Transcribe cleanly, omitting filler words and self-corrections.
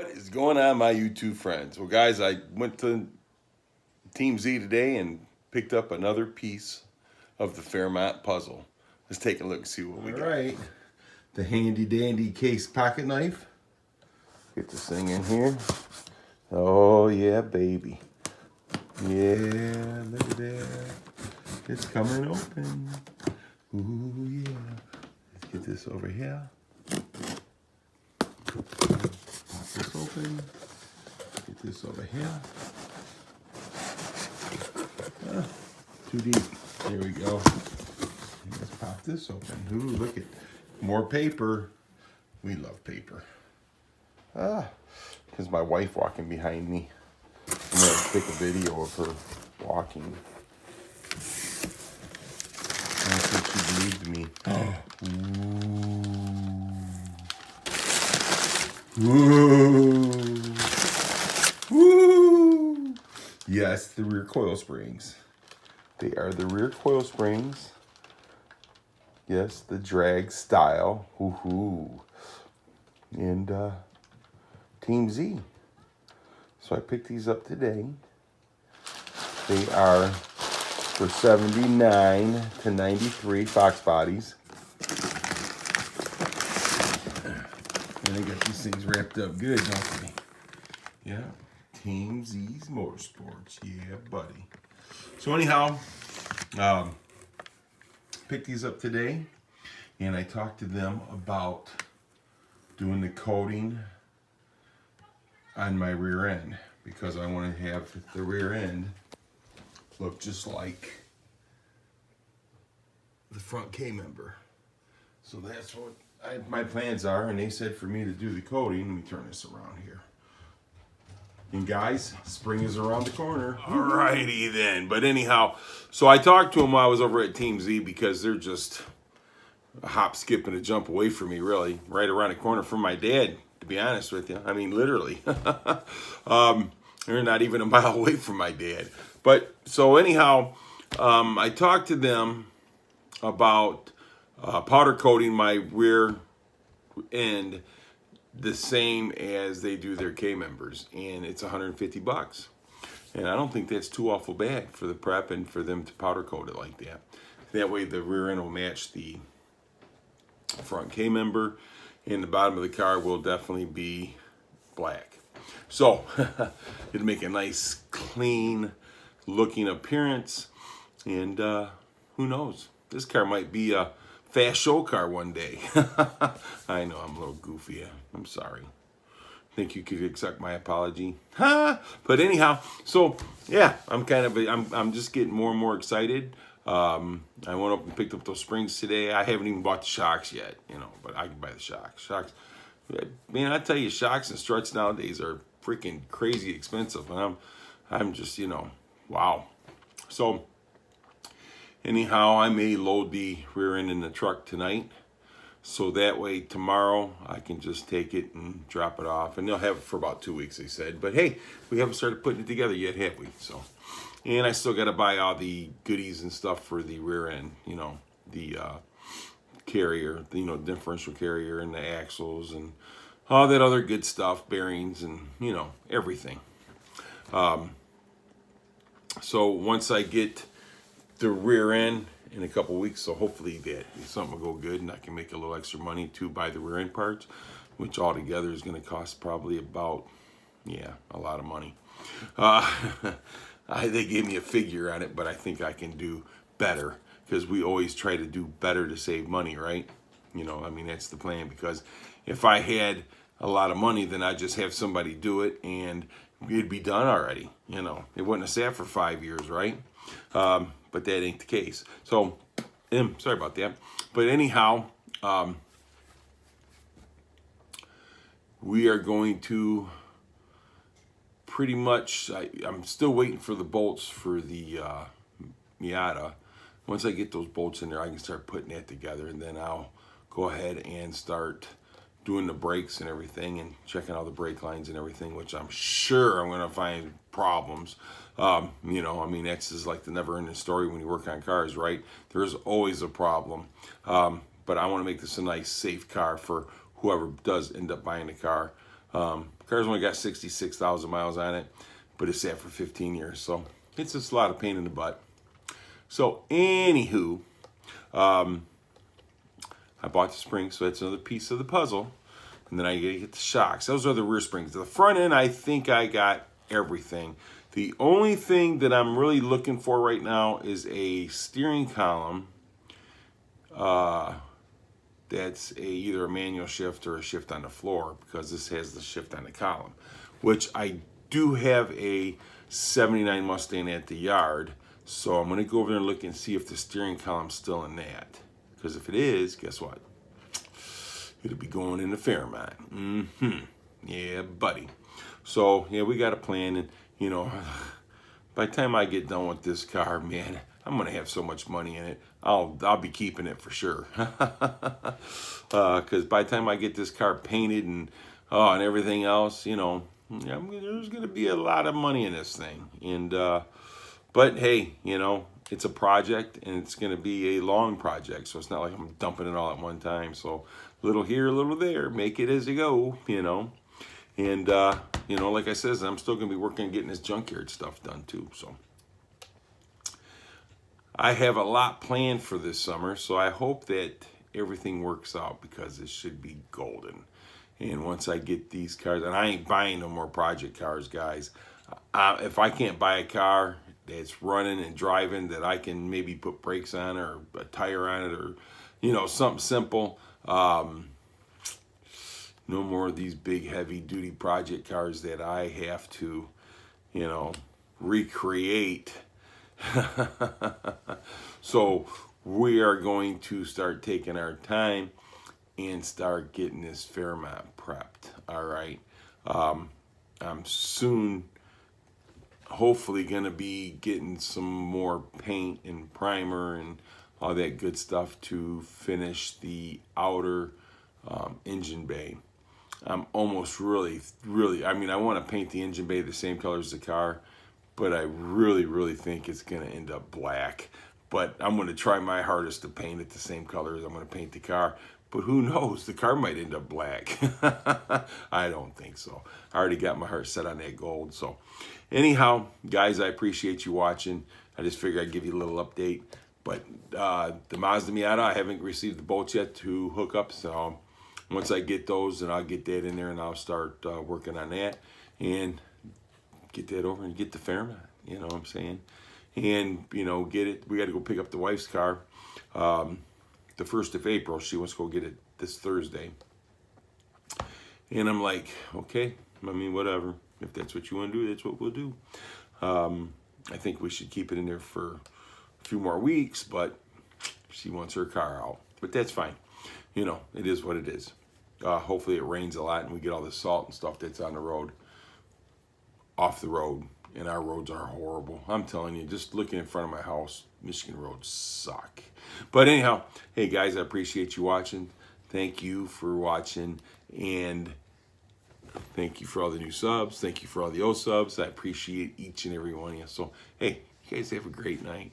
What is going on, my YouTube friends? Well, guys, I went to Team Z today and picked up another piece of the Fairmont puzzle. Let's take a look and see what we got. All right, the handy dandy case pocket knife. Get this thing in here. Oh yeah, baby. Yeah, look at that. It's coming open. Ooh yeah. Let's get this over here. Pop this open. Get this over here. Too deep. There we go. Let's pop this open. Ooh, look at more paper. We love paper. Because my wife walking behind me. I'm going to take a video of her walking. I don't think she believed me. Ooh. Woo! Yes, the rear coil springs. They are the rear coil springs. Yes, the drag style. Woohoo! And Team Z. So I picked these up today. They are for 79 to 93 Fox bodies. And they got these things wrapped up good, don't they? Yeah. Team Z's Motorsports. Yeah, buddy. So anyhow, picked these up today, and I talked to them about doing the coating on my rear end because I want to have the rear end look just like the front K-member. So that's what my plans are, and they said for me to do the coating. Let me turn this around here. And guys, spring is around the corner. Alrighty then. But anyhow, so I talked to them while I was over at Team Z because they're just a hop, skip, and a jump away from me, really. Right around the corner from my dad, to be honest with you. I mean, literally. They're not even a mile away from my dad. But so anyhow, I talked to them about powder coating my rear end the same as they do their K members, and it's $150. And I don't think that's too awful bad for the prep and for them to powder coat it like that. That way the rear end will match the front K member, and the bottom of the car will definitely be black. So it'll make a nice, clean looking appearance, and who knows? This car might be a fast show car one day. I know I'm a little goofy. I'm sorry. Think you could accept my apology? But anyhow, so yeah, I'm just getting more and more excited. I went up and picked up those springs today. I haven't even bought the shocks yet, but I can buy the shocks. Shocks, man, I tell you, shocks and struts nowadays are freaking crazy expensive, and I'm just, wow. So anyhow, I may load the rear end in the truck tonight, so that way tomorrow I can just take it and drop it off, and they'll have it for about 2 weeks, they said. But hey, we haven't started putting it together yet, have we? So, and I still got to buy all the goodies and stuff for the rear end, the carrier, differential carrier and the axles and all that other good stuff, bearings and everything. So once I get the rear end in a couple weeks, so hopefully that something will go good and I can make a little extra money to buy the rear end parts, which altogether is going to cost probably about, a lot of money. They gave me a figure on it, but I think I can do better because we always try to do better to save money, right? That's the plan, because if I had a lot of money, then I'd just have somebody do it and it'd be done already. It wouldn't have sat for 5 years, right? But that ain't the case. So, sorry about that. But anyhow, we are going to pretty much, I'm still waiting for the bolts for the Miata. Once I get those bolts in there, I can start putting that together, and then I'll go ahead and start doing the brakes and everything and checking all the brake lines and everything, which I'm sure I'm going to find problems. That's just like the never-ending story when you work on cars, right? There's always a problem. But I want to make this a nice, safe car for whoever does end up buying the car. Car's only got 66,000 miles on it, but it's sat for 15 years. So it's just a lot of pain in the butt. So anywho, I bought the springs, so that's another piece of the puzzle. And then I gotta get the shocks. Those are the rear springs. The front end, I think I got everything. The only thing that I'm really looking for right now is a steering column that's either a manual shift or a shift on the floor, because this has the shift on the column, which I do have a 79 Mustang at the yard. So I'm gonna go over there and look and see if the steering column's still in that. Because if it is, guess what? It'll be going in the Fairmont. Yeah, buddy. So yeah, we got a plan, and you know, by the time I get done with this car, man, I'm gonna have so much money in it. I'll be keeping it for sure. Because by the time I get this car painted and everything else, you know, there's gonna be a lot of money in this thing. And but hey, you know, it's a project, and it's gonna be a long project. So it's not like I'm dumping it all at one time. So little here, a little there, make it as you go, you know. And you know, like I said, I'm still gonna be working on getting this junkyard stuff done too. So I have a lot planned for this summer, so I hope that everything works out, because it should be golden. And once I get these cars, and I ain't buying no more project cars, guys. If I can't buy a car that's running and driving, that I can maybe put brakes on or a tire on it, or you know, something simple. No more of these big heavy duty project cars that I have to, you know, recreate. So we are going to start taking our time and start getting this Fairmont prepped. All right. I'm soon hopefully going to be getting some more paint and primer and all that good stuff to finish the outer engine bay. I'm almost really, I mean, I want to paint the engine bay the same color as the car, but I really think it's going to end up black. But I'm going to try my hardest to paint it the same color as I'm going to paint the car. But who knows? The car might end up black. I don't think so. I already got my heart set on that gold. So anyhow, guys, I appreciate you watching. I just figured I'd give you a little update. But the Mazda Miata, I haven't received the bolts yet to hook up. So once I get those, then I'll get that in there, and I'll start working on that and get that over and get the Fairmont. You know what I'm saying? And, you know, get it. We got to go pick up the wife's car the 1st of April. She wants to go get it this Thursday. And I'm like, okay, I mean, whatever. If that's what you want to do, that's what we'll do. I think we should keep it in there for a few more weeks, but she wants her car out. But that's fine. You know, it is what it is. Hopefully it rains a lot and we get all the salt and stuff that's on the road off the road. And our roads are horrible. I'm telling you, just looking in front of my house, Michigan roads suck. But anyhow, hey guys, I appreciate you watching. Thank you for watching, and thank you for all the new subs. Thank you for all the old subs. I appreciate each and every one of you. So hey, you guys have a great night.